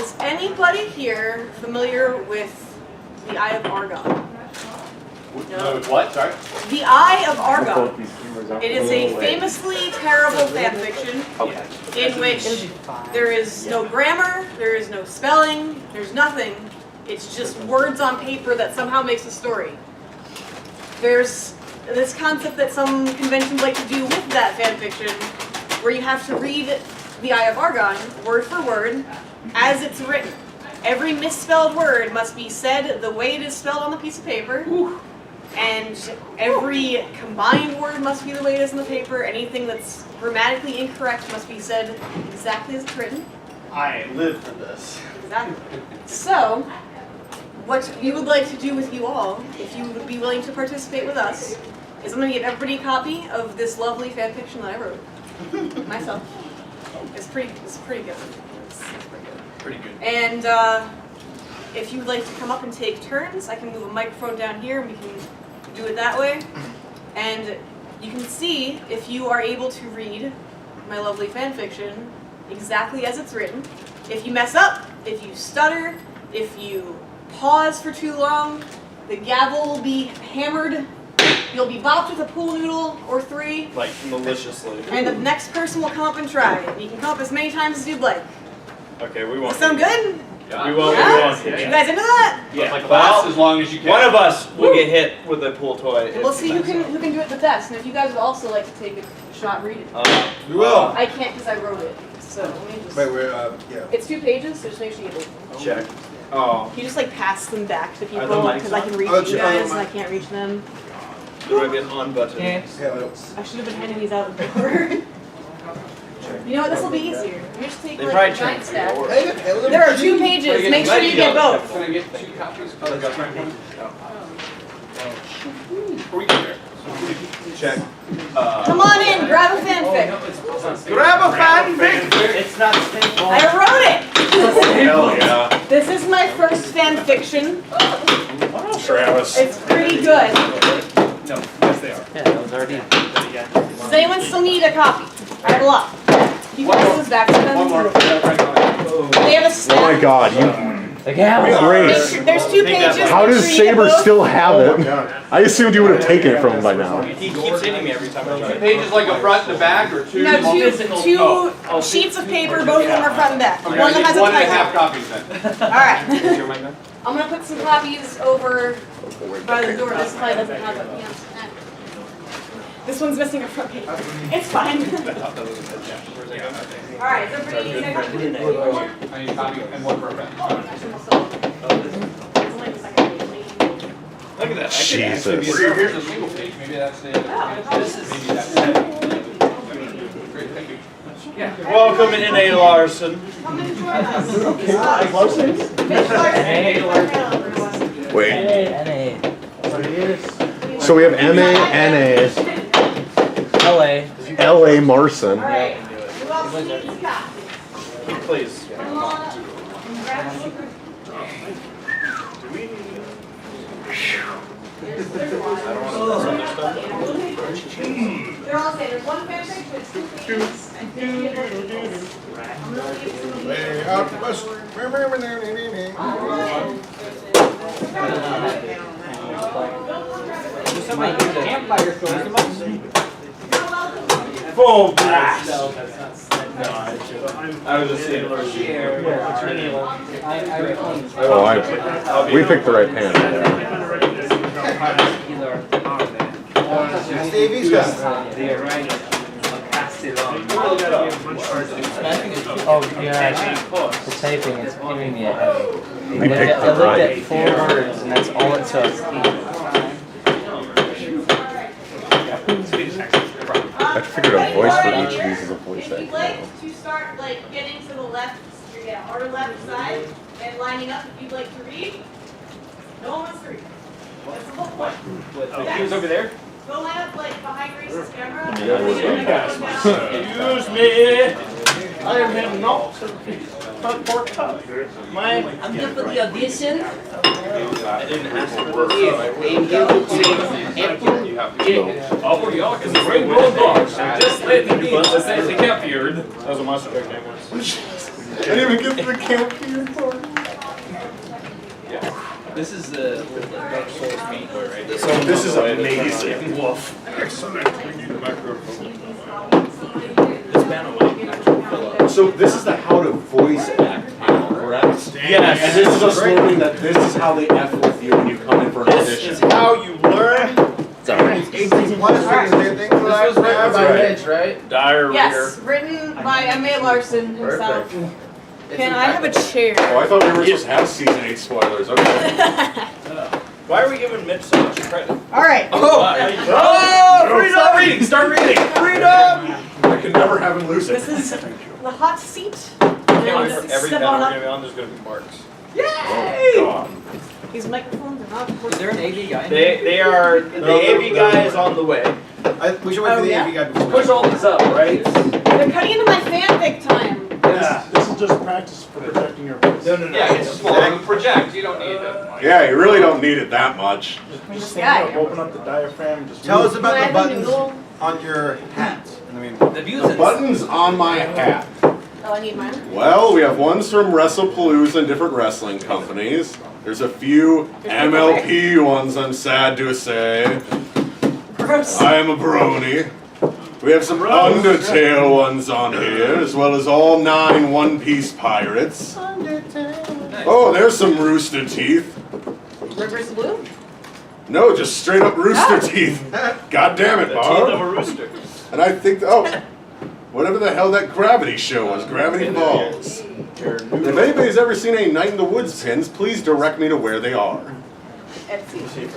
Is anybody here familiar with the Eye of Argon? No. What? Sorry? The Eye of Argon. It is a famously terrible fanfiction in which there is no grammar, there is no spelling, there's nothing. It's just words on paper that somehow makes a story. There's this concept that some conventions like to do with that fanfiction, where you have to read the Eye of Argon word for word as it's written. Every misspelled word must be said the way it is spelled on the piece of paper. And every combined word must be the way it is in the paper. Anything that's grammatically incorrect must be said exactly as it's written. I live for this. Exactly. So, what we would like to do with you all, if you would be willing to participate with us, is I'm going to give everybody a copy of this lovely fanfiction that I wrote myself. It's pretty good. It's pretty good. Pretty good. And if you would like to come up and take turns, I can move a microphone down here and we can do it that way. And you can see if you are able to read my lovely fanfiction exactly as it's written. If you mess up, if you stutter, if you pause for too long, the gavel will be hammered. You'll be bopped with a pool noodle or 3. Like, maliciously. And the next person will come up and try it. You can come up as many times as you'd like. Okay, we won't. Sound good? Yeah. We won't. Yeah? You guys into that? Yeah. Like class, as long as you can. One of us will get hit with a pool toy. And we'll see who can do it the best. And if you guys would also like to take a shot reading it. We will. I can't because I wrote it. So let me just. Wait, yeah. It's 2 pages, so just make sure you get it. Check. Oh. You just like pass them back to people the mics because I can reach on? you guys and I can't reach them. Do I get on button? I should have been handing these out before. You know what? This will be easier. You just take like a giant stack. There are 2 pages. Make sure you get both. Can I get 2 copies? Oh, that's right. Before we get there. Check. Come on in, grab a fanfic. Grab a fanfic! It's not the same. I wrote it! Hell yeah. This is my first fanfiction. Travis. It's pretty good. No, yes they are. Yeah, that was already. Does anyone still need a copy? I have a lot. You can pass this back to them. One more. They have a stack. Oh my god, you. There's 2 pages. How does Make sure you get Saber both. still have it? I assumed you would have taken it from him by now. He keeps hitting me every time I try. Pages like a front and a back or 2? No, two sheets of paper, both of them are front and back. One that has a 1.5 typo. copies then. Alright. I'm gonna put some copies over by the door. This probably doesn't have a This one's missing a front page. It's fine. Alright, so pretty easy. I need a copy and one for a friend. Look at that. Jesus. Here's a single page. Maybe that's the maybe that's it. Great, thank you. Yeah. Welcome in, A. Larson. Wait. So we have MA, NA, LA. LA Marson. Alright. Who else needs copies? Please. Come on up. Grab some. There's a lot. They're all saying there's 1 fanfic, but it's 2 pages. And 50 of those pages. I'm gonna leave some of Full blast. I was just saying. Oh, we picked the right pan. Stevie's got Oh yeah, the typing is giving me a headache. We picked I the looked right. at 4 words and that's all it took. I figured a voice for each of these is a voice If you'd actor. like to start like getting to the left, our left side, and lining up if you'd like to read, no one wants to read. That's the whole point. He was over there? Go line up like behind Grace's camera. Excuse me. I am him not front pork cup. I'm here for the audition. I didn't ask for this. I'm here to All for y'all, because the rainbow dogs. Just let me be. They kept feared. That was a monster joke name once. didn't even get to the campaign part. Yeah. This is the Dark Souls main door, right? So this is amazing. Woof. Excellent. We need a microphone. This panel will actually fill up. So this is the how to voice act panel, correct? Yes. And this is us learning that this is how they F with you when you come in for an This audition. is how you learn. Sorry. This was written by Rich, right? Diarrhea. Yes, written by M.A. Larson himself. Can I have a chair? Oh, I thought we were supposed to have season 8 spoilers. Okay. Why are we giving Mitch so much credit? All right. Oh, freedom! Start reading! Start reading! Freedom! I could never have him lose it. This is the hot seat. Can't wait And for every step panel on we're up. gonna be on, there's gonna be marks. Yay! God. These microphones are not. Is there an AV guy? They are, the AV guy is on the way. We should wait for the yeah? AV guy before. Push all these up, right? They're cutting into my fanfic time. This is just practice for protecting your voice. No. Yeah, it's small. Project, you don't need that. Yeah, you really don't need it that much. This Stand guy. up, open up the diaphragm, just Tell us Can I about the have a buttons noodle? on your hat. I mean, The views The buttons on my hat. Oh, I need mine. Well, we have ones from WrestlePalooza and different wrestling companies. There's a few MLP ones, I'm sad to say. Gross. I am a brony. We have some Undertale ones on here, as well as all 9 One Piece pirates. Oh, there's some Rooster Teeth. River's blue. No, just straight up Rooster Teeth. God damn it, The teeth of a Bob. rooster. And I think, whatever the hell that Gravity show was, Gravity Falls. If anybody's ever seen any Night in the Woods pins, please direct me to where they are. Etsy.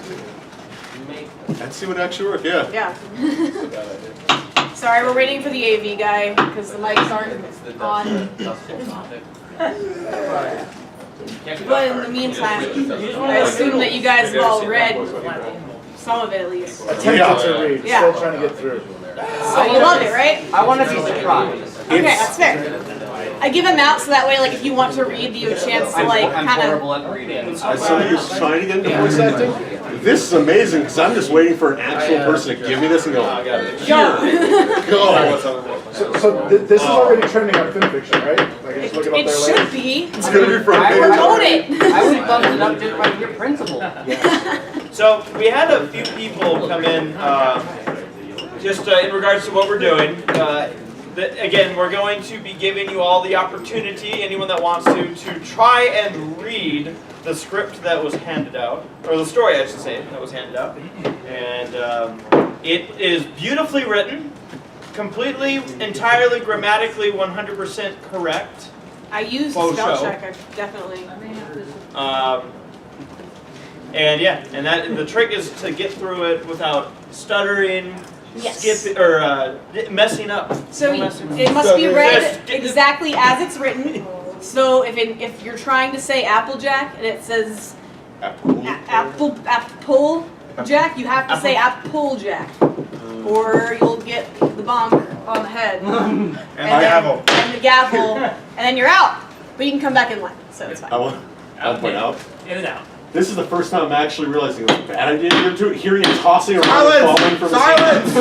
Etsy would actually work, yeah. Yeah. Sorry, we're waiting for the AV guy because the mics aren't on. But in the meantime, I assume that you guys have all read some of it at least. attempted to read, Yeah. still trying to get through. So you love it, right? I want to be surprised. Okay, that's fair. I give them out so that way, like, if you want to read, you have a chance to, like, I'm kind of. horrible at reading. As somebody who's trying to get into voice acting, this is amazing because I'm just waiting for an actual person to give me this and go, Go. go. So this is already trending on Fanfiction, right? Like, just look it up It there should later. be. It's gonna be from Promote it. I would bump it up just by your principal. So we had a few people come in, just in regards to what we're doing. Again, we're going to be giving you all the opportunity, anyone that wants to try and read the script that was handed out, or the story, I should say, that was handed out. And it is beautifully written, completely, entirely, grammatically, 100% correct. I used Faux spell show. check, definitely. And yeah, and that the trick is to get through it without stuttering, Yes. skipping, or messing up. So No messing up. it must be read Just get this- exactly as it's written. So if you're trying to say Applejack and it says apple jack, you have to say Applejack, or you'll get the bonk on the head and the then- gavel. and the gavel, and then you're out. But you can come back in line, so it's fine. I'll point out. In and out. This is the first time I'm actually realizing it was a bad idea hearing it tossing around and Silence! falling from Silence! See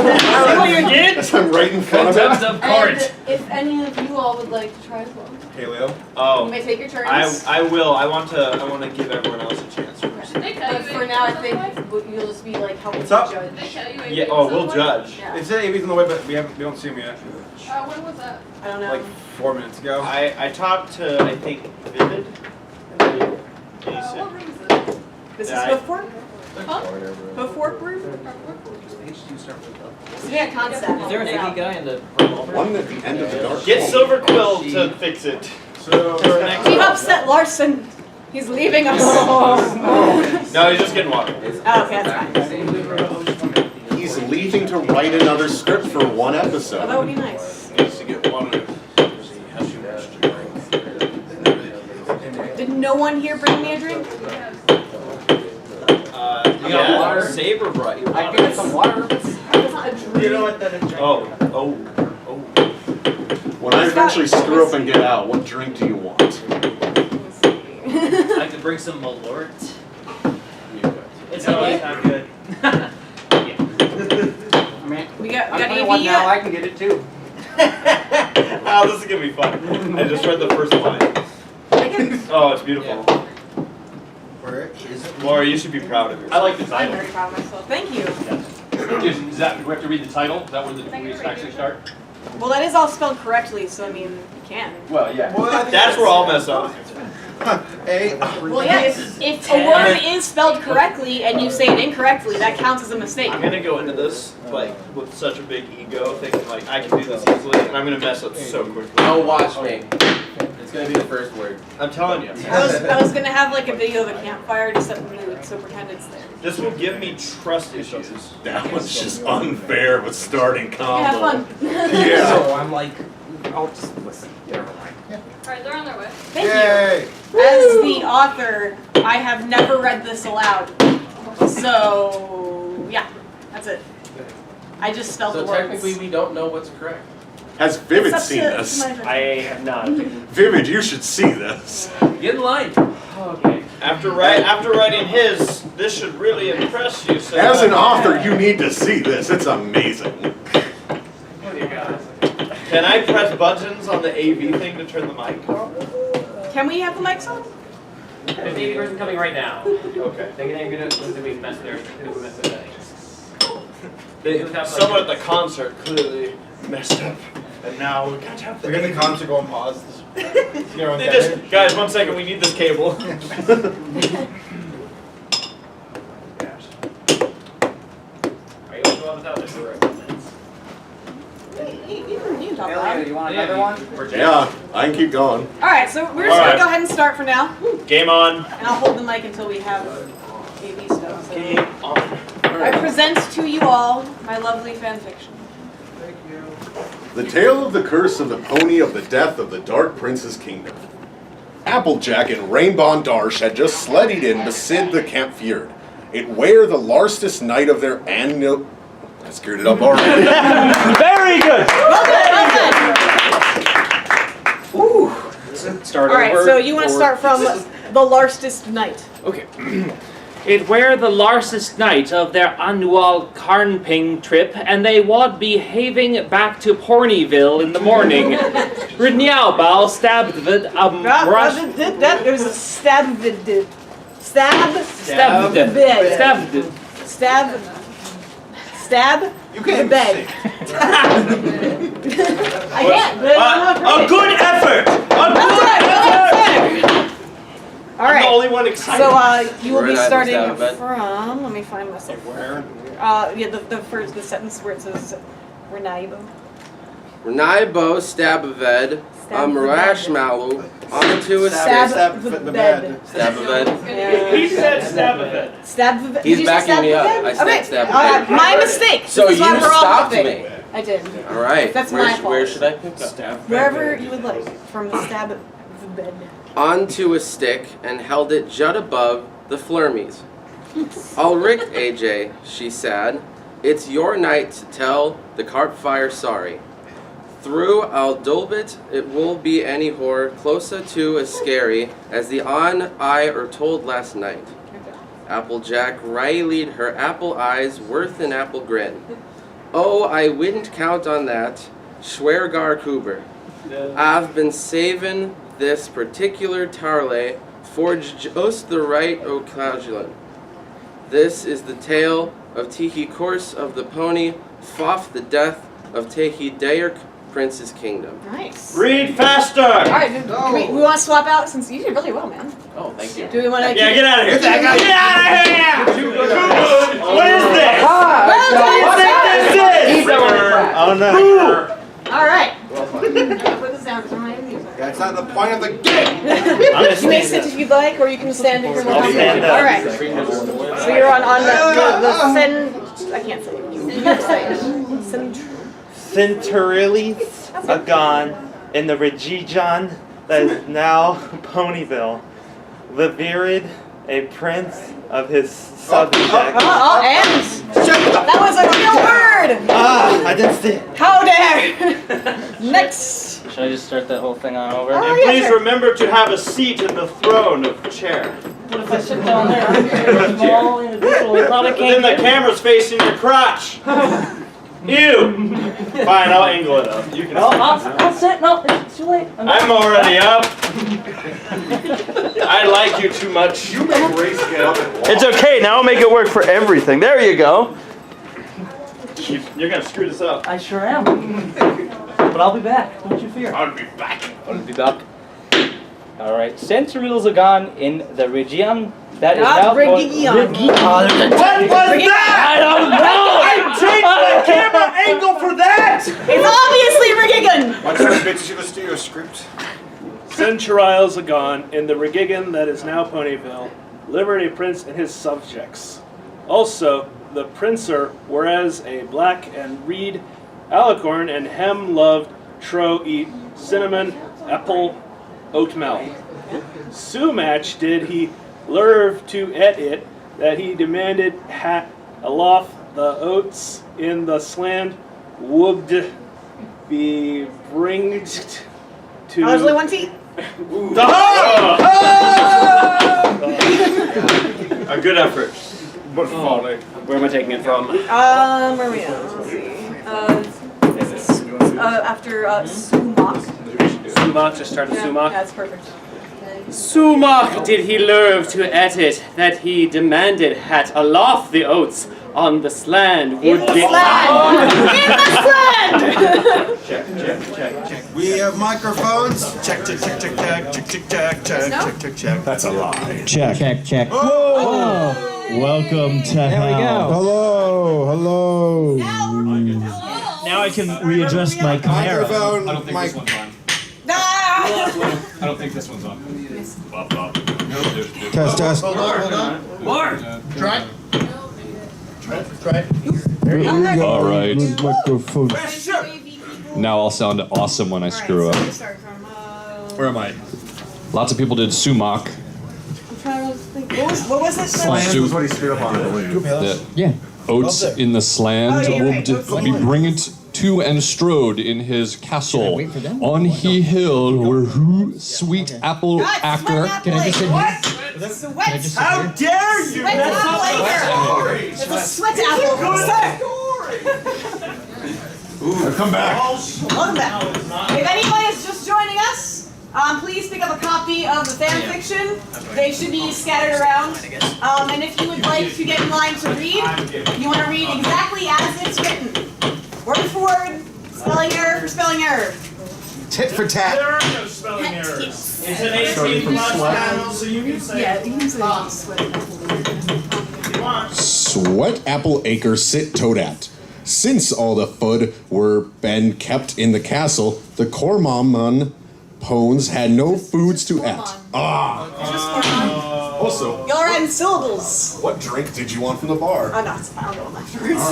what you did? As I'm right in front of it. Contempt of court. And if any of you all would like to try as well, Paleo. you Oh, may take your turns. I will. I want to give everyone else a chance first. But for now, I think you'll just be like helping What's up? judge. Yeah. Oh, we'll judge. Yeah. It said AV's on the way, but we don't see him yet. When was that? I don't know. Like 4 minutes ago. I talked to I think Vivid. What room is it? This is Yeah, hoof work? Huh? Hoof work room? Yeah, concept. Is there an AV guy in the One at the end of the dark. Get hall. Silver Quill to fix it. So, We've upset Larson. He's leaving us. No, he's just getting water. Oh, okay, that's fine. He's leaving to write another script for one Oh, that episode. would be nice. Needs to get water. Did no one here bring me a drink? Yeah, water? Saber brought you I water. can get some water. That's not a drink. what that is? Oh. When I eventually screw up and get out, what drink do you want? I could bring some Malort. It's always not good. We got I'm AV playing one now, yet? I can get it too. I Oh, this is gonna be fun. I just read the first line. Oh, it's beautiful. Where is it? Laura, you should be proud of I yourself. like the I'm title. very proud of myself. Thank you. Is that, do we have to read the title? Is that where we actually start? Well, that is all spelled correctly, so I mean, you can. Well, yeah. That's where I'll mess up. Well, yeah, if a word is spelled correctly and you say it incorrectly, that counts as a mistake. I'm gonna go into this like with such a big ego, thinking like I can do this easily, and I'm gonna mess up so quickly. Oh, watch me. It's gonna be the first word. I'm telling you. I was gonna have like a video of a campfire to set the mood, so pretend it's there. This will give me trust issues. That was just unfair with starting combo. Yeah, have fun. Yeah. So I'm like, I'll just listen. Never mind. Alright, they're on their way. Thank Yay! you. As the author, I have never read this aloud. So, yeah, that's it. I just spelled So the words. technically, we don't know what's correct. Has Vivid It's up seen to this? my- I have not. Vivid, you should see this. Get in line. Okay. After writing his, this should really impress you. So As an author, you need to see this. It's amazing. Can I press buttons on the AV thing to turn the mic on? Can we have the mics on? The baby person coming right now. Okay. They're gonna be messed there. Someone at the concert clearly messed up, and now we can't have We're gonna concert go on pause. They just, guys, 1 second, we need this cable. Are you going to go without this? You can talk loud. You want another one? Yeah, I can keep going. Alright, so we're just Alright. gonna go ahead and start for now. Game on. And I'll hold the mic until we have AV stuff. So. Game on. I present to you all my lovely fanfiction. The tale of the curse of the pony of the death of the Dark Prince's kingdom. Applejack and Rainbow Darsh had just sledded in beside the Camp Fjord. It were the largest night of their annual... I screwed it up already. Very good. Well done. Start Alright, so you want to start from the largest night. Okay. It were the largest night of their annual Carnping trip, and they would be having back to Ponyville in the morning. Ridniaubal stabbed with a brush. There's a stab. Stabbed. Stab. You can't the bed. I can't. A good effort. All I'm the right. only one excited. So you will be Where did I starting stab a bed? from. Let me find myself. Where? Yeah, the sentence where it says Renaibo. Renaibo Stabaved, Marashmalu, onto a Stab the the bed. bed. Stabaved. He said stab of it. Stab the bed. He's Did you say backing stab me the up. bed? I said Okay. stab the bed. My mistake. So This is you why we're all stopped flipping. me. I did. Alright, That's my fault. where should I pick up? Wherever you would like, from the stab of the bed. Onto a stick and held it jut above the flurmies. Ulrich AJ, she said, it's your night to tell the carp fire sorry. Through Aldulbit, it will be any horror closer to as scary as the on I are told last night. Applejack rileyed her apple eyes worth an apple grin. Oh, I wouldn't count on that. Schwergar Kuber. I've been saving this particular tarlay for just the right occasion. This is the tale of Tehi Course of the Pony, Foff the death of Tehi Dayak Prince's kingdom. Nice. Read faster. All right, we want to swap out since you did really well, man. Oh, thank you. Do we want to? Yeah, get out of here. Get out of here. Too good. What is this? Well, What is Oh no. all right. Put this down for my music. That's not the point of the game. You may sit if you'd like, or you can stand if you're more I'll stand comfortable. up. All right. So you're on the sen. I can't say it. You have to say it. Centurilis Agon in the Regijon that is now Ponyville. Levirid, a prince of his subject. And that was a real word. Ah, I didn't see it. How dare! Next. Should I just start that whole thing on over? Oh, And yeah, please sure. remember to have a seat in the throne of the chair. What if I sit down there? I'm small individual. I probably But then can't the get camera's facing your crotch. Ew! Fine, I'll angle it up. You can. I'll sit. No, it's too late. I'm already up. I like you too much. You make Grace get up and walk. It's okay. Now I'll make it work for everything. There you go. You're gonna screw this up. I sure am. But I'll be back. Don't you fear. I'll be back. I'll be back. All right. Centuries are gone in the region that is now. Region. What was that? I don't know. I changed my camera angle for that. It's obviously Rigigan! What's that bitch you listen to your script? Centurials are gone in the Rigigan that is now Ponyville, liberty prince and his subjects. Also, the princer, whereas a black and reed alicorn and hem loved tro eat cinnamon apple oatmeal. Sumatch did he lerve to et it that he demanded hat aloft the oats in the sland would be bringed to. There's only one T. A good effort. But folly. Where am I taking it from? Where are we at? Let's see. After Sumak. Sumac, just start with Yeah, Sumac. that's perfect. Sumac did he lerve to et it that he demanded hat aloft the oats on the sland would In the sland! We have microphones. Check, check, check, check, check, check, check, check, check, No? check, check, check. That's a lie. Check. Whoa! Welcome to There we hell. go. Hello. Now I can readjust my camera. Microphone. I don't think mic. this one's on. Ah! I don't think this one's on. Test. Hold on. More! Try. All right. Microphone. Now I'll sound awesome when I screw up. Where am I? Lots of people did sumac. I'm trying to think. What was it? Slam was what he screwed up on, I believe. The oats in the sland Oh, yeah, would be bringed to and strode in his castle on he hill where who sweet apple acre. Can I just what? Sweat! How dare you? Sweat apple acre! It's a sweat apple! Come back. Welcome back. If anyone is just joining us, please pick up a copy of the fan fiction. They should be scattered around. And if you would like to get in line to read, you want to read exactly as it's written. Word for word, spelling error for spelling error. Tit for tat. There are no spelling errors. It's an 18+ panel, so you can say. Yeah, you can say sweat apple. Sweat apple acre sit toadat. Since all the food were been kept in the castle, the Cormamon Pones had no foods to eat. Also, Y'all are adding syllables. what drink did you want from the bar? Oh, no, I'll go afterwards.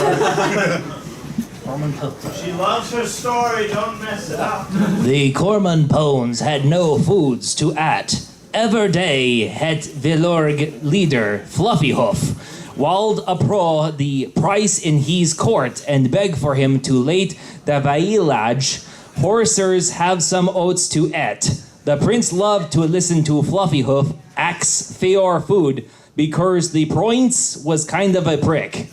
She loves her story, don't mess it up. The Corman Pones had no foods to at. Ever day het Vilorg leader Fluffyhoof wald apro the price in his court and beg for him to late the vailage. Horsers have some oats to eat. The prince loved to listen to Fluffyhoof ax feor food because the prince was kind of a prick.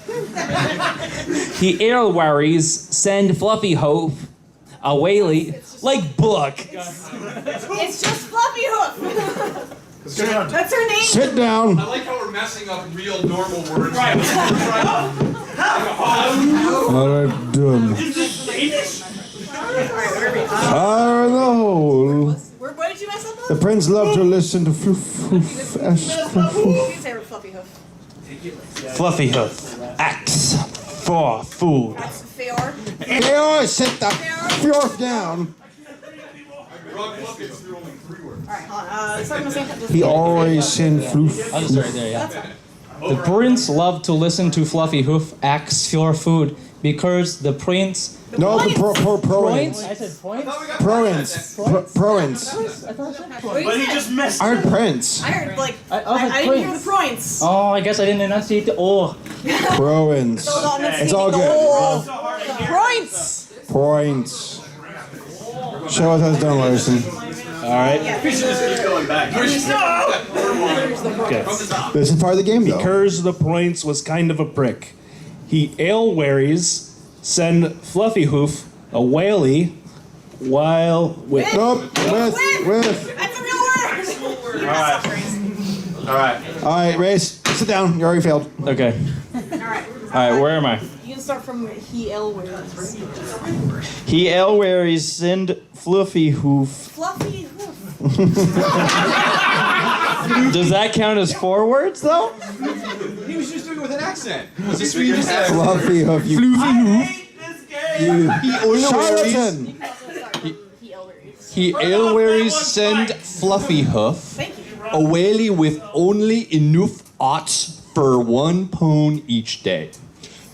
He airwaries send Fluffyhoof a whaley like book. It's just Fluffyhoof. That's her name. Sit down. I like how we're messing up real normal words. Right. Alright, done. Fire in the hole. What did you mess up on? The prince loved to listen to You can say Fluffyhoof. Fluffyhoof axe for food. That's Feor. Feor, sit the fjorf down. Alright, hold on. Start from the same He always sent floof. I'll just start there, yeah. The prince loved to listen to Fluffyhoof ask for food because the prince. No, the province. I said point? Province. Province. But he just messed I heard prince. I heard, like, I I didn't hear the points. Oh, I guess I didn't enunciate the O. Province. It's all good. Points! Points. Show us how it's done, Larson. Alright. This is part of the game, though. Because the prince was kind of a prick. He alewaries send Fluffy Hoof a whaley while with. Nope. With. That's a real word. All right, Race, sit down. You already failed. Okay. Alright. Alright, where am I? You can start from he elwears. He elweries send Fluffy Hoof. Fluffy hoof. Does that count as 4 words though? He was just doing it with an accent. Was this what you said? Fluffy Hoof. You. Charlatan. He always send Fluffy Hoof Thank you. a whaley with only enough oats for 1 pone each day.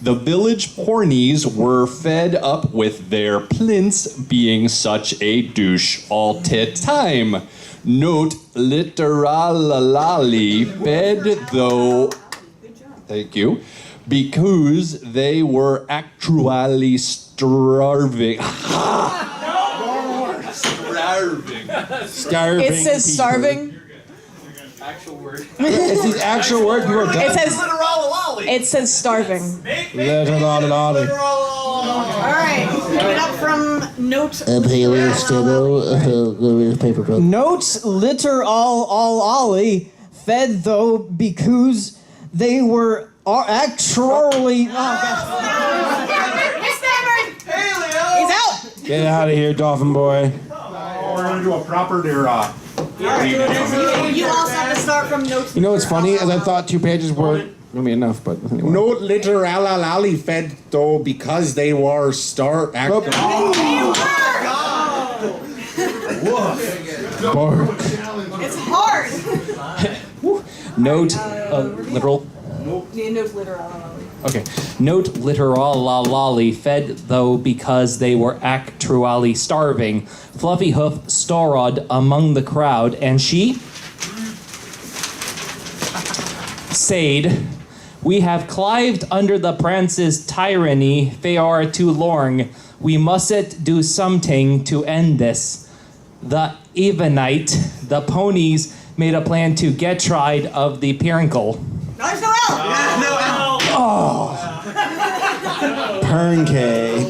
The village pornies were fed up with their plinths being such a douche all the time. Note literally fed though. Thank you. Because they were actually starving. Starving. It says people. starving. Actual word. It's the actual word you are done. It says starving. Literally. Alright. Give it up from note. Notes litter all ollie fed though because they were actually. He's out. Get out of here, dolphin boy. We're gonna do a proper You also have to start from notes. You know what's funny? As I thought 2 pages were gonna be enough, but anyway. No literally fed though because they were It's hard. Note literal. Yeah, note literal. Okay. Note literally fed though because they were actually starving. Fluffy Hoof storod among the crowd, and she said, "We have clived under the prince's tyranny. They are too long. We must do something to end this." The evenite, the ponies made a plan to get rid of the Pirinkle. No, there's no L. Oh. Pernky.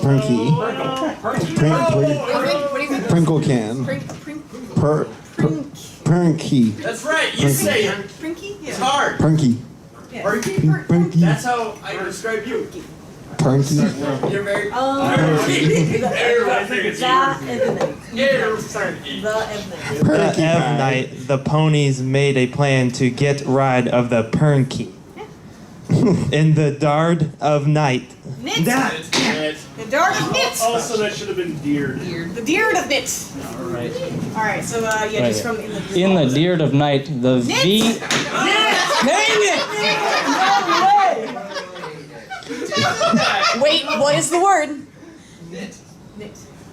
Prinkle can. Pernky. That's right. You say it. Prinky? It's hard. Pernky. Prinky. That's how I describe you. Pernky. You're very. The Evnite, the ponies made a plan to get rid of the Pernky. In the Dard of Night. Knit. The dart of knit. Also, that should have been deered. The deer of knit. Alright, so yeah, just from In the deard of night, the V. Wait, what is the word?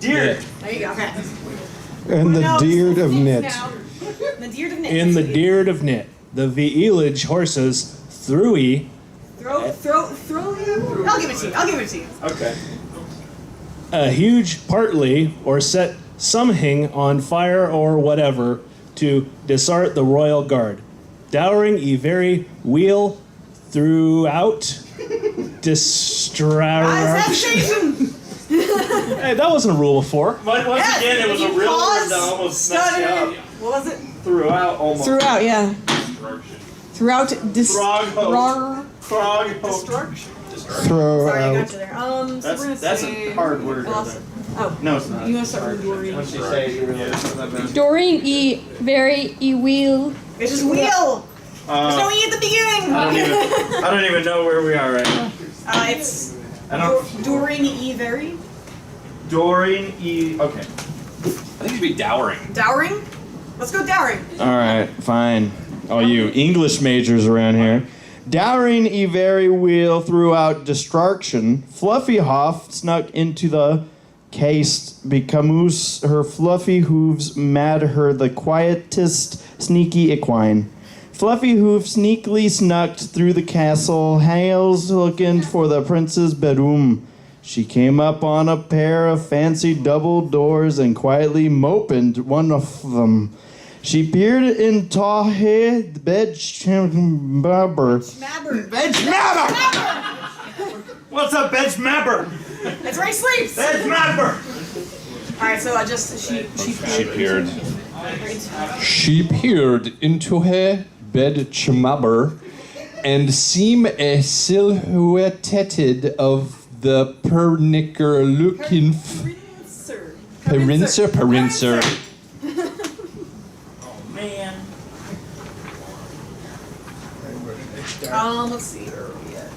Deer. There you go. Okay. And the deard of knit. The deer of knit. In the deard of knit, the Veelage horses through. Throw. I'll give it to you. Okay. A huge partly or set something on fire or whatever to disart the royal guard, dowering a very wheel throughout distraction. Hey, that wasn't a rule before. Once again, it was a real word that almost messed you up. What was it? Throughout, almost. Throughout, yeah. Throughout Destruction. Throw Sorry, I got out. you there. So we're gonna That's say a hard word. awesome. Oh. No, it's not. You want to start with Doreen? Once you say it, Doreen very wheel. It's just wheel. There's no E at the beginning. I don't even know where we are right now. It's Doreen E. Very. Doreen E. Okay. I think it should be dowering. Dowering? Let's go dowering. Alright, fine. All you English majors around here. Dowering a very wheel throughout destruction, Fluffy Hoff snuck into the case because her fluffy hooves made her the quietest sneaky equine. Fluffy Hoof sneakily snuck through the castle, Hales looking for the prince's bedroom. She came up on a pair of fancy double doors and quietly opened one of them. She peered into the bedchamber. What's a bedchamber? That's where he sleeps. That's not her. All right, so I just she peered. She peered into her bed chamber and seemed a silhouetted of the pernicker looking Perincer. Oh man. Let's see. Where are we at?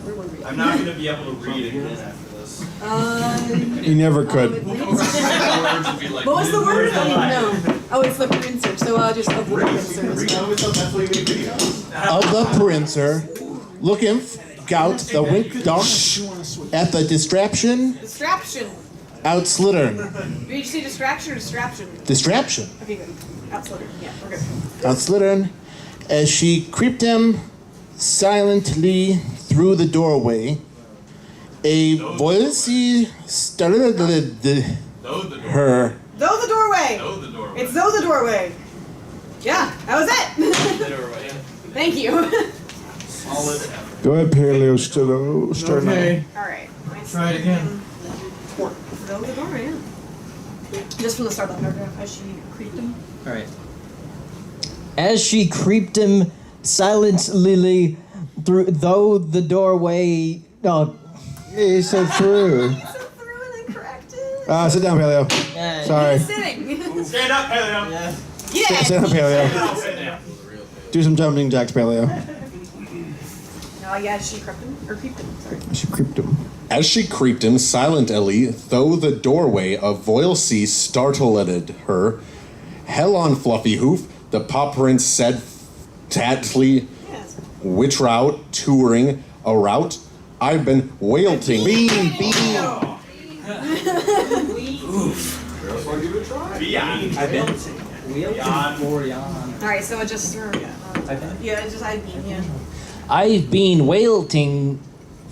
Where were we at? I'm not going to be able to read again after this. You never could. What was the word? I don't even know. Oh, it's the princer. So just of the princer as well. Of the princer, looking out the wink dark at the distraction Distraction. out slittern. Did you say distraction or distraction? Distraction Okay, good. Absolutely. Yeah, we're good. out slittern as she creeped him silently through the doorway. A voice started her. Though the doorway. It's though the doorway. Yeah, that was it. Thank you. Go ahead, Paleo. Start Okay. All right. Try it again. Though the doorway. Yeah. Just from the start of the paragraph, as she creeped him. All right. As she creeped him silently through the doorway. Oh, he said through. Sit down, Paleo. Sorry. He's sitting. Stand up, Paleo. Yeah. Sit down, Paleo. Sit down. Do some jumping jacks, Paleo. Oh yeah, she crept him or creeped him. Sorry. She creeped him. As she creeped him silently through the doorway, a voice startled her. Hell on, Fluffy Hoof, the Pop Prince said tatly, which route, touring, a route, I've been wailing. Bean. Beyond. I've been All right, so it just I've been yeah. I've been waiting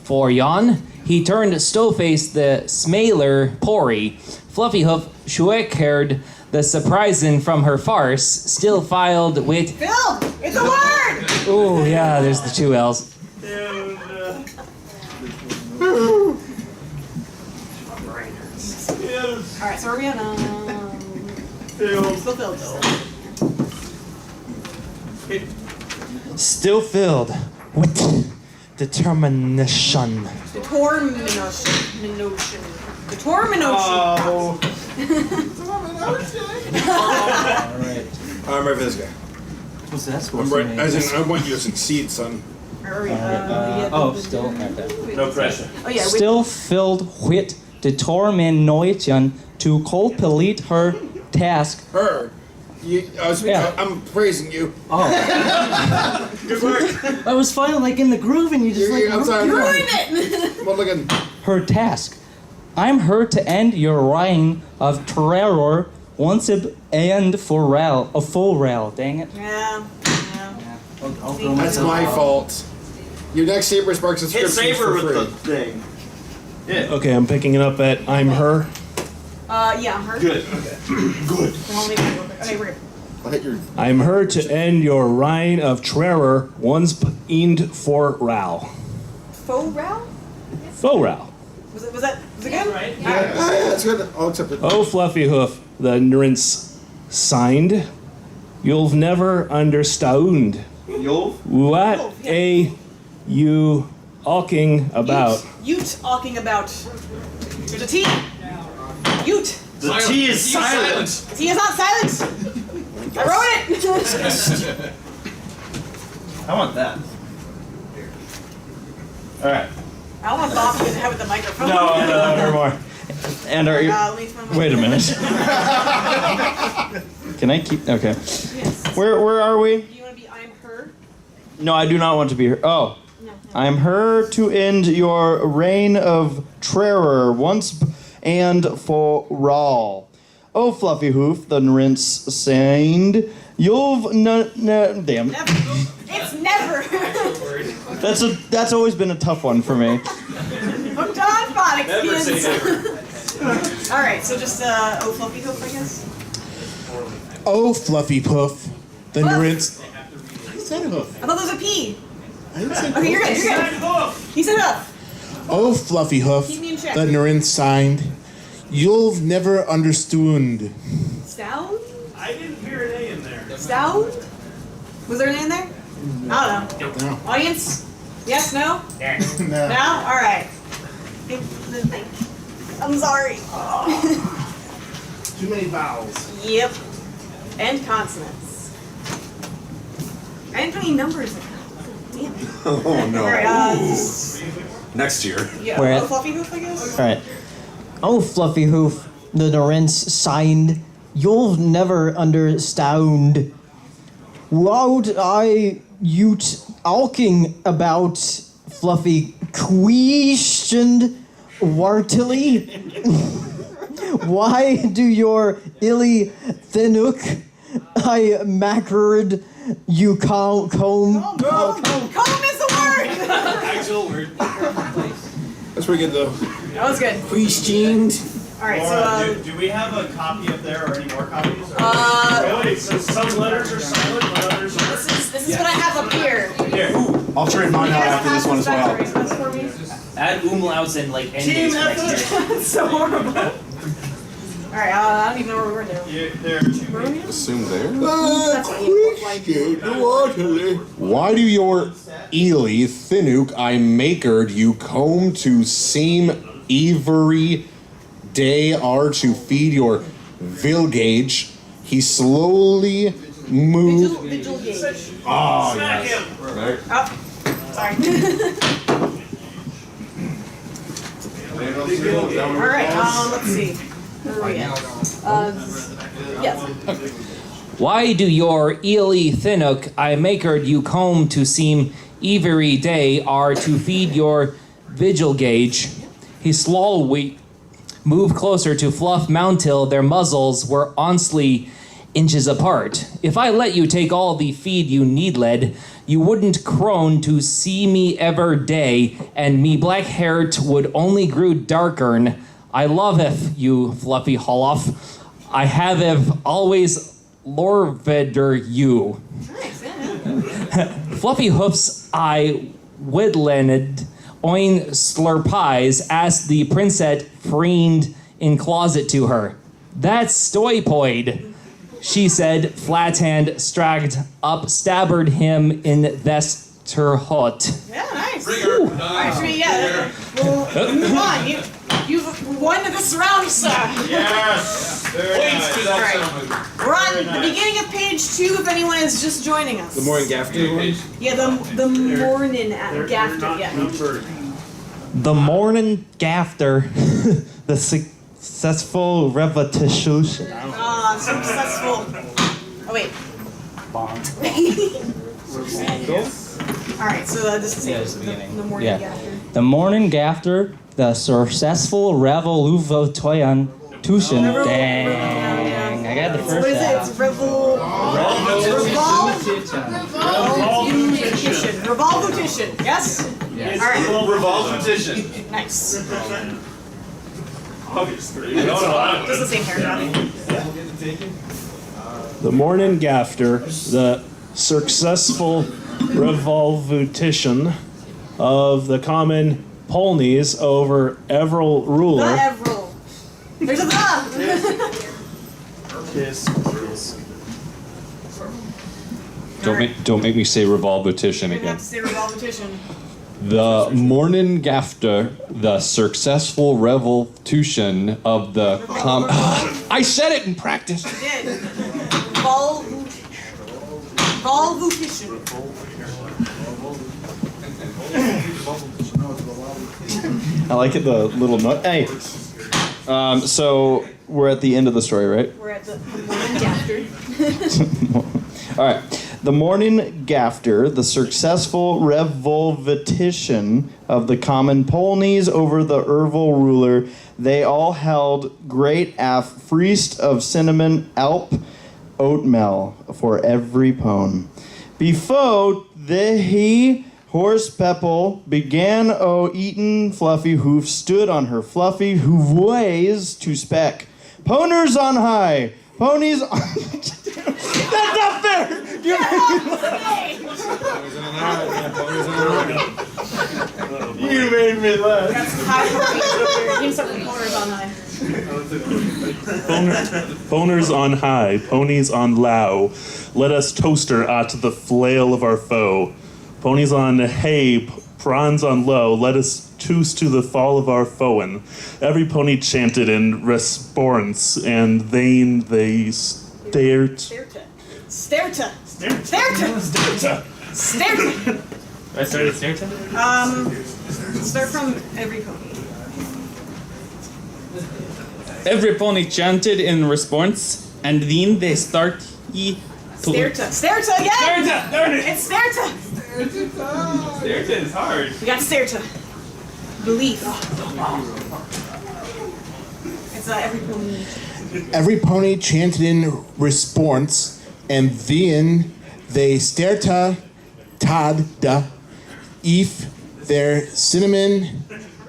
for yon. He turned Stowface the smaller Pori. Fluffy Hoof Shuek-haired the surprising from her farce, still filed with... Phil! It's a word! Oh, yeah, there's the two L's. Alright, so we're gonna... Still filled. Still filled with determination. I'm right for this guy. What's that I want you to succeed, son. Still okay. No pressure. Oh, yeah, Still filled with determination to complete her task. Her. I'm praising you. Oh. Good work. I was finally like in the groove and you just I'm sorry. it! Well, look at Her task. I'm her to end your reign of terror once and for all. A full rail, dang it. Yeah. That's my fault. Your next Saber Spark Hit subscription Saber for with free. the thing. Yeah. Okay, I'm picking it up at I'm her. Yeah, I'm her. Good. Okay. Good. Okay, we're good. I'll hit your. I'm her to end your reign of terror once and for all. Faux row? Faux row. Was it good? Right. Yeah, that's good. I'll accept it. Oh, Fluffy Hoof, the Nrince signed. You'll never understand. What a you talking about? Ute talking about. There's a T. Ute. The T is silent. The T is not silent. I wrote it. I want that. All right. I want Bob to have with the microphone. No more. And are you? Wait a minute. Can I keep? Okay. Yes. Where are we? Do you want to be I'm her? No, I do not want to be her. Oh. No. I'm her to end your reign of terror once and for all. Oh, Fluffy Hoof, the Nrince signed. You've damn. Never. It's never. That's always been a tough one for me. Hooked on phonics, kids. All right, so just oh Fluffy Hoof, I guess. Oh, Fluffy Poof, the Nrince. I said hoof. I thought there was a P. I didn't say Okay, you're good. You're good. He said hoof. Oh, Fluffy Hoof, Keep me in check. the Nurin signed. You'll never understood. Sound? I didn't hear an A in there. Sound? Was there an A in there? I don't know. Audience? Yes? No? No. No? Alright. I'm sorry. Too many vowels. Yep. And consonants. I didn't put any numbers in. Damn it. Oh no. Alright, Next year. yeah, We're at- Fluffy Hoof, I guess? Alright. Oh, Fluffy Hoof, the Norens signed. You'll never understand. What I you talking about, Fluffy questioned Wartily? Why do your illy thinuk I mackered you comb? Comb is the word! Actual word. That's pretty good though. That was good. Questioned. Alright, so, Laura, do we have a copy up there or any more copies? Really? So some letters are silent, but others are. this is what I have up here. Here. I'll trade mine out after this one as well. Add umlauts and like end dates next year. That's so horrible. Alright, I don't even know where we're now. There are two. Assume there. That's what you look like. Why do your Ely Thinuk I makered you comb to seem every day are to feed your Vilgage? He slowly moved. Vigil gauge. Oh, Smack yes. him. Oh, sorry. Alright, let's see. Where are we at? Yes. Why do your Ely Thinuk I makered you comb to seem every day are to feed your vigil gauge? He slowly moved closer to Fluff Mountil. Their muzzles were honestly inches apart. If I let you take all the feed you need led, you wouldn't crone to see me ever day, and me black haired would only grew darkern. I loveth you, Fluffy Holoff. I have always lorveder you. Nice, yeah. Fluffy Hoofs I widlened oin slurpies asked the princess friend in closet to her. That's stoipoid, she said, flat hand stragged up, stabbered him in Vesterhut. Yeah, nice. Alright, should we, well, come on, you've won this round, sir. Yes. Very nice. Alright. We're on the beginning of page 2 if anyone is just joining us. The morning Gafter one? Yeah, the morning Gafter, yeah. The morning after the successful repetition. Successful. Oh, wait. Alright, so this is the morning Gafter. The morning after the successful revolution. Dang, I got the first What is it? half. It's Revolvution. Yes? Yes. Alright. Revolvution. Nice. Obviously. Just the same paragraph. The morning after the successful revolvution of the common Polnies over Everil ruler. The Everil. There's a the. Kiss. Don't make me say revolvutition You have again. to say Revolvution. The morning after the successful revolution of the I said it in practice. You did. Revolvution. I like it, the little note. Hey. So we're at the end of the story, right? We're at the morning after. All right. The morning after the successful revolvetition of the common Polnies over the Ervil ruler, they all held great feast of cinnamon alp oatmeal for every pone. Before the horse pepple began eaten, Fluffy Hoof stood on her fluffy ways to speck. Poners on high, ponies on... That's not fair! You made me We got some high ponies over here. You can start with poners on high. Poners on high, ponies on low. Let us toaster at the flail of our foe. Ponies on hay, prawns on low. Let us toast to the fall of our foein. Every pony chanted in response, and then they stared. Sterta. I started Sterta? Start from every pony. Every pony chanted in response, and then they start Sterta again! Sterta! Darn it! It's Sterta! Sterta is hard. We got Sterta. Belief. It's every pony. Every pony chanted in response, and then they sterta tad if their cinnamon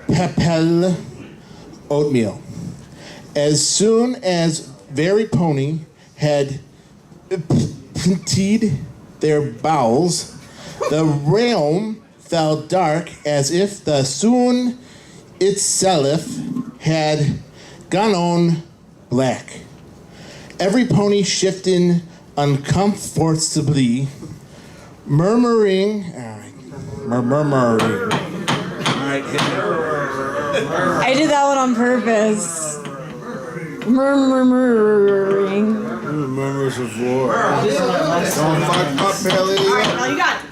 pepel oatmeal. As soon as very pony had emptied their bowels, the realm fell dark as if the sun itself had gone on black. Every pony shifting uncomfortably, murmuring. I did that one on purpose. Murmuring. Murmurs of war. Don't fuck up, Billy. Alright, now you got it.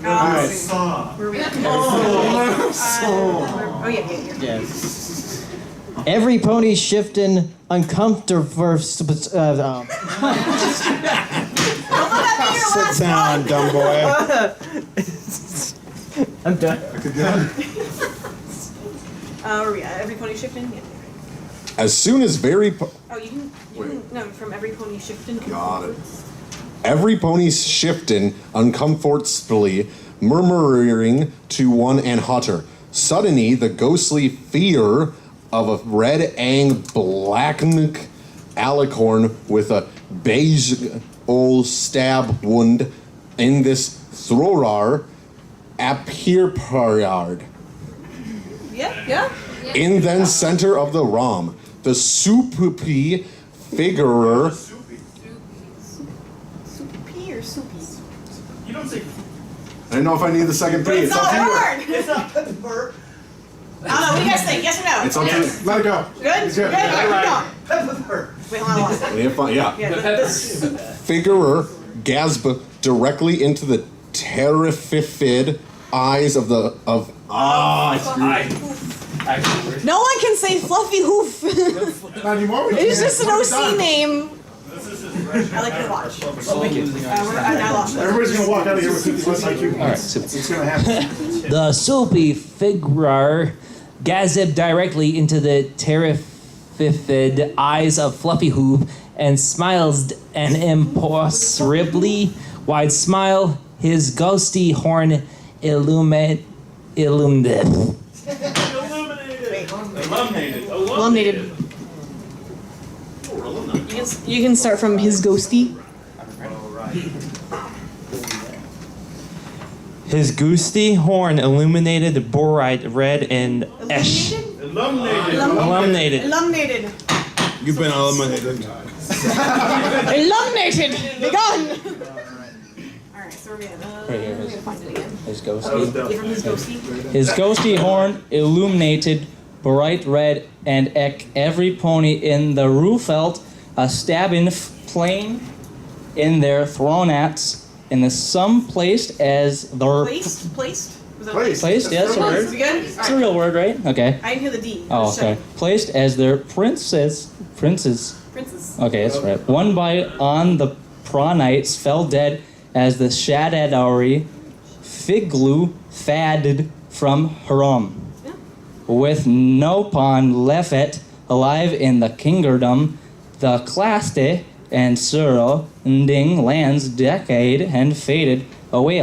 Where are we at? Oh, yeah. Yes. Every pony shifting uncomfortable. Sit down, dumb boy. I'm done. Where are we at? Every pony shifting? Yeah. As soon as very No, from every pony shifting. Got it. Every pony shifting uncomfortably, murmuring to one and hotter. Suddenly, the ghostly fear of a red ang blackened alicorn with a beige old stab wound in this throrar appeared. Yeah. In the center of the ROM, the soupy figure. Soupy or soupy? You don't say. I don't know if I need the second P. It's It's up not to you. hard. It's not a verb. I don't know. What do you guys think? Yes or no? It's up to you. Let it go. Good? It's Good? good. All right, keep going. Wait, hold on. We have fun. Yeah. Figure gasp directly into the terrified eyes of the No one can say fluffy hoof. Not anymore. It's just an OC name. I like your watch. I lost it. Everybody's gonna walk out of here with 50 less IQ. All right, It's gonna happen. The soapy figure gazed directly into the terrified eyes of Fluffy Hoof and smiles an impossibly wide smile, his ghosty horn illuminated. Illuminated. You can start from his ghosty. His ghosty horn illuminated bright red and ash. Illuminated. You've been eliminated. Illuminated. Be gone. Alright, so we're gonna Right here, find it again. his ghosty. From his ghosty. His ghosty horn illuminated bright red, and every pony in the roof felt a stabbing flame in their thronats, in the some placed as their Placed? Was that placed, yeah, that's a word. Is it good? It's a real word, right? Okay. I didn't hear the D. Oh, okay. Placed as their princes. Princess. Okay, that's right. One by on the pronites fell dead as the Shadadari Figlu faded from Haram. Yeah. With no pawn left alive in the kingdom, the Claste and surrounding lands decayed and faded away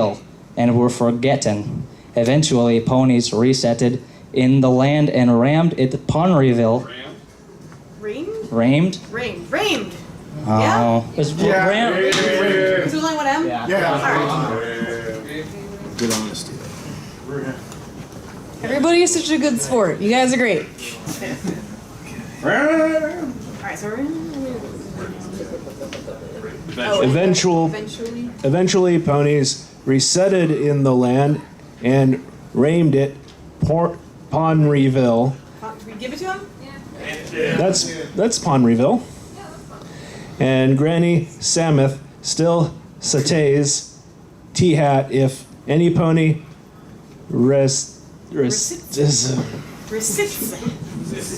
and were forgotten. Eventually, ponies resetted in the land and rammed it Ponryville. Ramed? Ramed. Oh. Is rammed? Is there only one M? Yeah. Alright. Good honesty. Everybody Everybody is such a good sport. You guys are great. Alright, so Eventually, ponies resetted in the land and named it Ponryville. We give it to him? That's Ponryville. And Granny Sameth still satés T-Hat if any pony Resitze.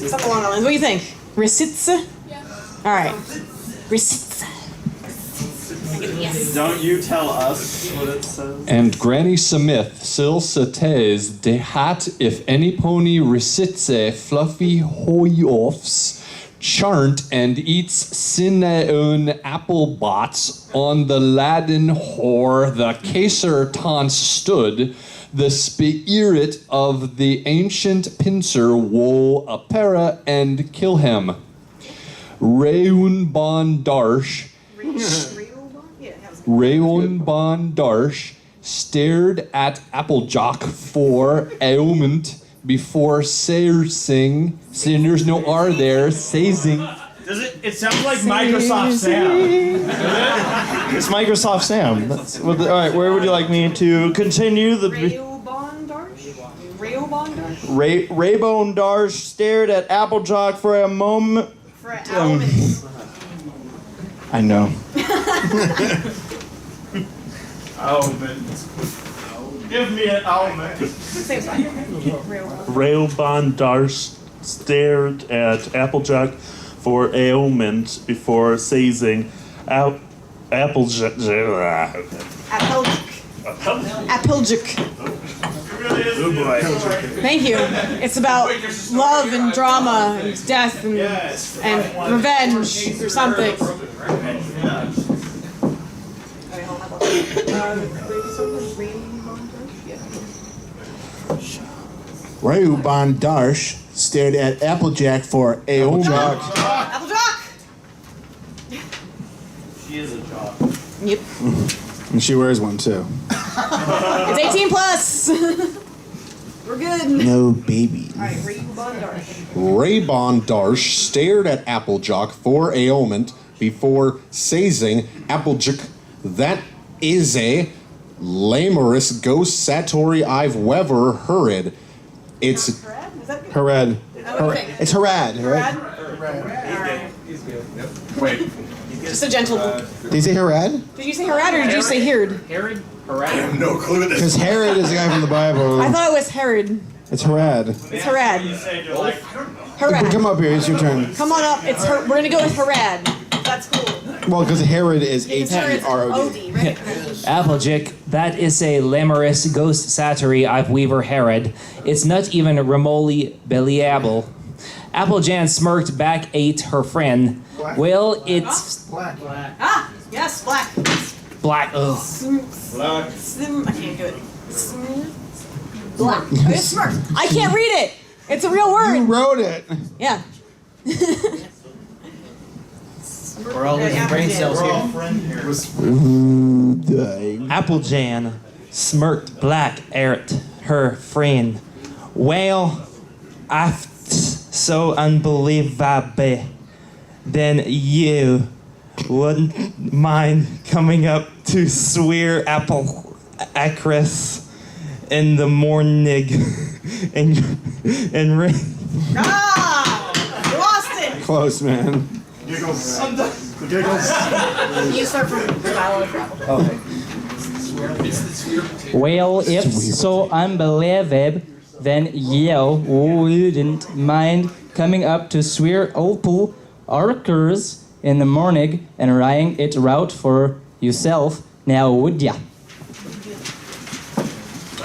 Something along the lines. What do you think? Resitze? Yeah. Alright. Resitze. Yes. Don't you tell us what it says. And Granny Smith still satés de hat if any pony resitze fluffy hoyoffs chart and eats cinnamon apple bots on the ladin whore the Kaser tons stood, the spirit of the ancient pincer woe apera and kill him. Reun bon Darsh Rayon Bon Darsh stared at Applejock for a moment before saying, there's no R there, saying. Does it? It sounds like Microsoft Sam. It's Microsoft Sam. That's all right. Where would you like me to continue the? Raybone Darsh? Raybone Darsh stared at Applejock for a moment. For an moment. I know. Almond. Give me an almond. Railbon Darsh stared at Applejack for a moment before saying, Applejack. Applejack. Oh boy. Thank you. It's about love and drama and death and revenge or something. Raybon Darsh stared at Applejack for a Applejack! She is a jock. Yep. And she wears one too. It's 18 plus! We're good. No baby. Alright, Raybon Darsh. Raybon Darsh stared at Applejock for a moment before saying, Applejock, that is a lamorous ghost satori I've ever heard. It's Harad. It's Harad, Harad? right? He's good. Wait. Just a gentle. Did you say Harad? Did you say Harad or did you say Herod? Herod? I have no clue this. Because Herod is the guy from the Bible. I thought it was Herod. It's Harad. It's Harad. Harad. Come up here. It's your turn. Come on up. We're gonna go with Harad. That's cool. Well, because Herod is H-E-R-O-D. Right? Applejack, that is a lamorous ghost satori I've weaver Herod. It's not even remotely beliable. Applejan smirked back at her friend. Black. Well, it's... Black. Ah! Yes, black. Black. Ugh. Black. I can't do it. Black. Oh, it's smirk. I can't read it. It's a real word. You wrote it. Yeah. We're all losing brain cells here. Applejan smirked black at her friend. Well, so unbelievable. Then you wouldn't mind coming up to swear ACRacebest in the morning and ring. Ah! You lost it. Close, man. Giggles. Giggles. You start from style of travel. Well, if so unbelievable, then you wouldn't mind coming up to swear opal archers in the morning and writing it out for yourself, now would ya?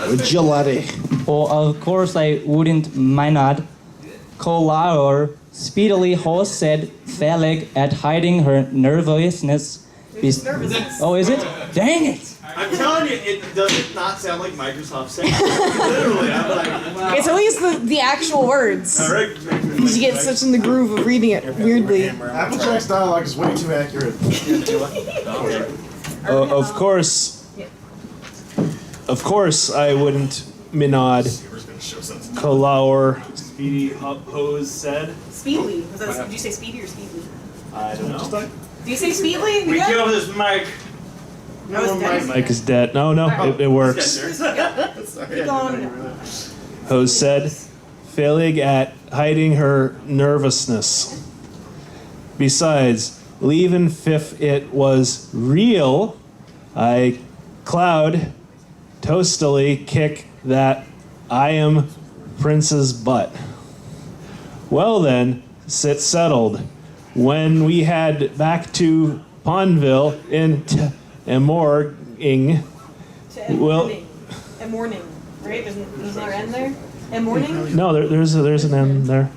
Would you, laddie? Oh, of course I wouldn't mind not. Collar speedily host said Phaleg at hiding her nervousness. Oh, is it? Dang it! I'm telling you, does it not sound like Microsoft Sam? Literally, I'm like... It's always the actual words. You get such in the groove of reading it weirdly. Applejack's dialogue is way too accurate. Of course, I wouldn't minod. Kalaur Speedy Hose said. Speedly. Did you say speedy or speedly? I don't know. Did you say speedly? We killed this mic. No, it's dead. Mike is dead. No, it works. Keep going. Hose said, failing at hiding her nervousness. Besides, even if it was real, I Cloud toastily kick that I am Prince's butt. Well then, sit settled. When we head back to Pondville in morning, And morning, right? There's no end there? And morning? No, there's an M there.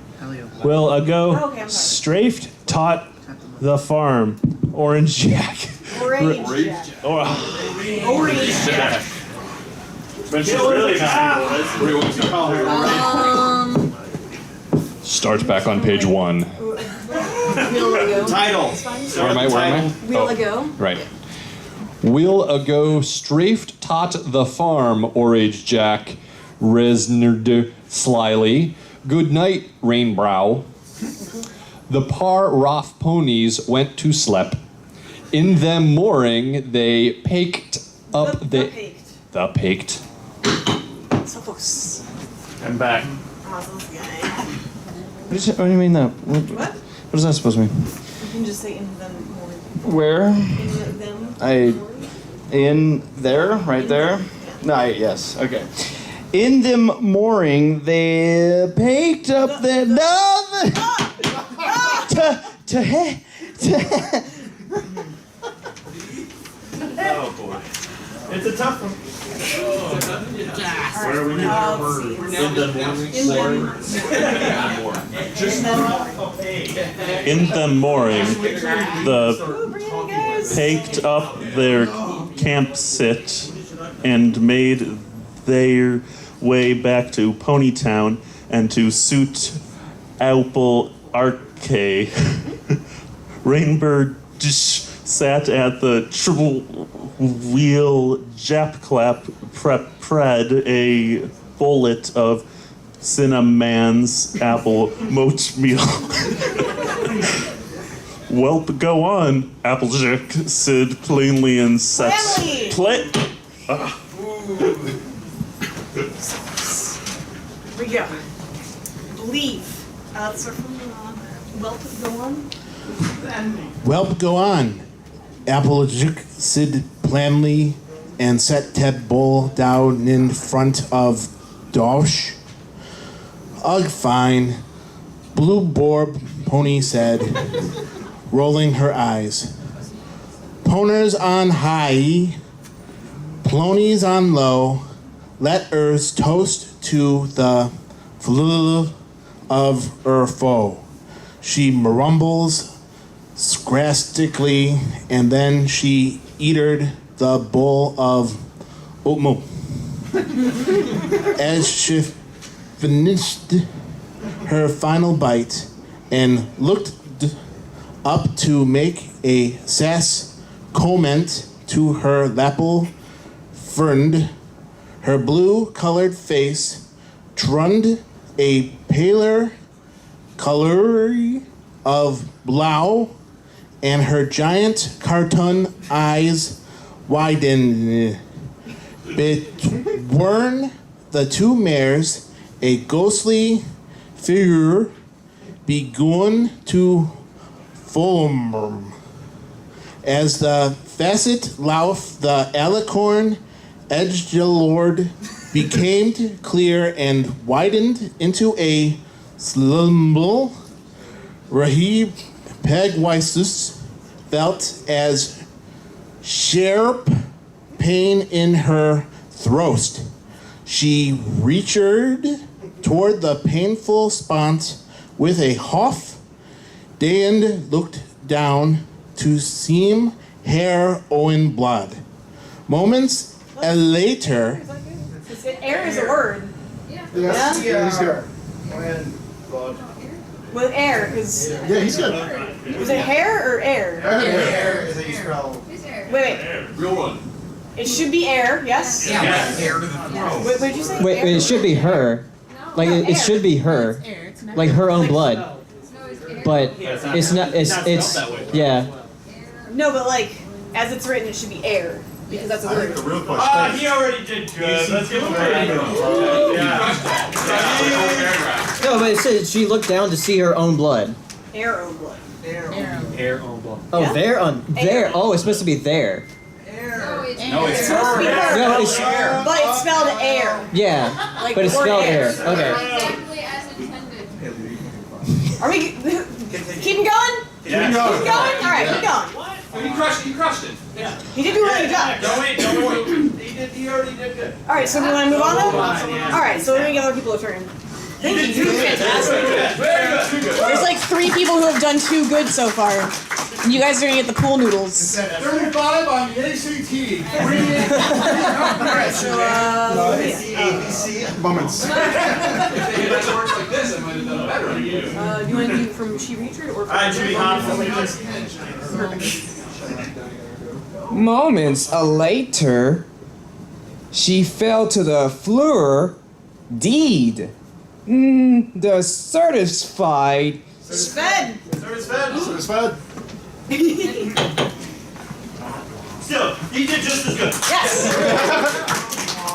Will go Oh, okay, I'm sorry. strafed taught the farm. Orange Jack. Orange Jack. Orange Jack. But she's really not. You call her. Start back on page 1. Title. Where am I? Wheel ago. Right. Will ago strafed tot the farm, Orage Jack, Resnerd slyly. Good night, Rainbrow. The par Roth ponies went to sleep. In them mooring, they paked up the paked. So close. I'm back. Awesome guy. What do you mean that? What is that supposed to mean? You can just say in them morning. Where? In them. In there, right there. No, yes, okay. In them mooring, they picked up the Oh boy. It's a tough one. Where are we now? In the morning. In the mooring, the paked up their camp sit and made their way back to Ponytown and to suit Apple Arcade. Rainbird sat at the triple wheel jap clap pred a bullet of Cinnamon's apple moat meal. Welp, go on, Applejack said plainly and set. Play! Ah. Here we go. Believe. That's from Welp, go on. Welp, go on. Applejack Sid Planley and set Ted Bull down in front of Dosh. Ugh, fine. Blue Borb Pony said, rolling her eyes. Poners on high, plonies on low, let ers toast to the flu of her foe. She mumbles sarcastically, and then she eatered the bowl of oatmeal. As she finished her final bite and looked up to make a sass comment to her lapel friend, her blue-colored face turned a paler color of blau, and her giant cartoon eyes widened. Between the two mares, a ghostly figure began to form. As the facet laugh, the alicorn edgelord became clear and widened into a slumble. Rahib Pegwisus felt as sharp pain in her throat. She reached toward the painful spot with a huff, and looked down to seem hair Owen blood. Moments later, Air is a word. Yes, Yeah? he's here. With air, because. Yeah, he's good. Was it hair or air? Air is how you spell. Wait. Real one. It should be air, yes? Yeah. Air to the throat. Wait, what did you say? Wait, Air? it should be her. Like it should be her, like her own blood. But it's not. It's yeah. No, but like as it's written, it should be air because that's a word. The real question. He already did good. Let's give him credit. No, but it says she looked down to see her own blood. Air own blood. Air on blood. Oh, Yeah? there on there. Oh, it's supposed to be there. No, it's supposed to be her. No, it's but it's spelled air. Yeah, Like but it's the word spelled air. air. Okay. Exactly as intended. Are we keep him going? Yeah. Keep going. All right, keep going. You crushed it. Yeah. He did do a really good job. Don't wait. He already did good. All right, so we want to move on then. All right, so we're gonna give other people a turn. Thank you. Fantastic. Very good. There's like 3 people who have done 2 good so far. And you guys are gonna get the pool noodles. 35 on the ACT. Alright, so ABC moments. If it works like this, I might have done better on you. do you want to do from She Reacher or from Judy Hopkins. Moments later, she fell to the floor, dead. The certified. Fed. Still, he did just as good. Yes.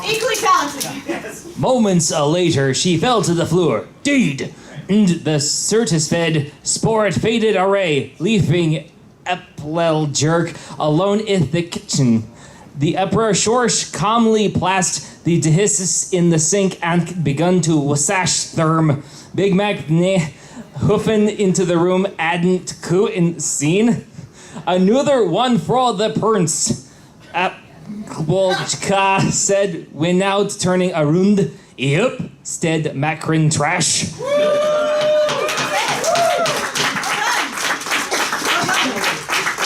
Equally talented. Moments later, she fell to the floor, dead. And the certified sport faded away, leaving Eplel Jerk alone in the kitchen. The Emperor Shorsh calmly placed the dehissus in the sink and begun to wasash therm. Big Mac hoofing into the room, adn't coup in scene. Another one for the prince. Apolchka said when out turning around. Yep, stead macrin trash.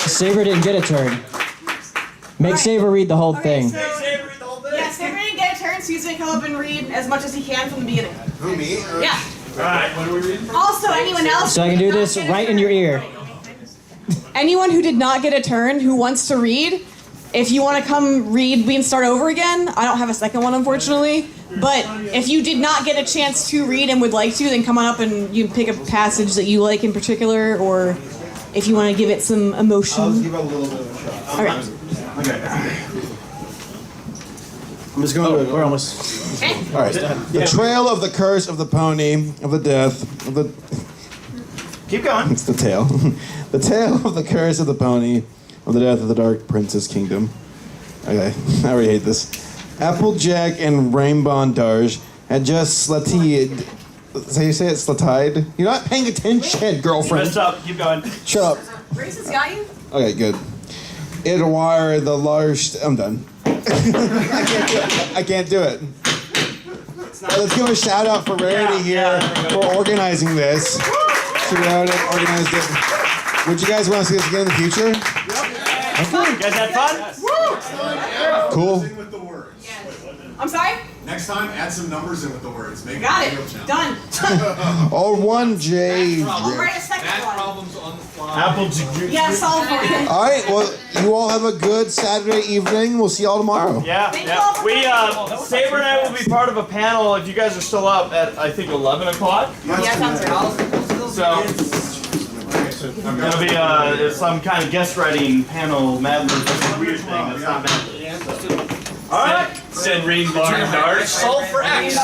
Saber didn't get a turn. Make Saber read the whole thing. Yeah, Saber didn't get a turn, so he's gonna come up and read as much as he can from the beginning. Who, me? Yeah. Alright, what are we reading? Also, anyone else? So I can do this right in your ear. Anyone who did not get a turn who wants to read, if you want to come read, we can start over again. I don't have a second one, unfortunately. But if you did not get a chance to read and would like to, then come on up and you can pick a passage that you like in particular, or if you want to give it some emotion. I'll give it a little bit of a shot. All right. Okay. I'm just going to. We're almost. All right. The trail of the curse of the pony, of the death, of the. Keep going. It's the tale. The tale of the curse of the pony, of the death of the Dark Prince's kingdom. Okay, I already hate this. Applejack and Rainbow Darge had just slatied. So you say it slatied? You're not paying attention, girlfriend. Messed up. Keep going. Shut up. Grace has got you? Okay, good. It wire the large. I'm done. I can't do it. Let's give a shout out for Rarity here for organizing this. She wrote it, organized it. Would you guys want to see this again in the future? You guys had fun? Cool. With the words. I'm sorry? Next time, add some numbers in with the words. Make Got it it. a real challenge. Done. Oh, 1J. I'll write a second one. Problems on the fly. Apple juice. Yeah, solve for it. All right, well, you all have a good Saturday evening. We'll see y'all tomorrow. Yeah, yeah. We, Saber and I will be part of a panel if you guys are still up at, I think, 11 o'clock. Yeah, sounds right. So, it'll be some kind of guest writing panel, Mad Libs, weird thing. That's not Mad Libs. All right. Send Rainbow Darts. Solve for X.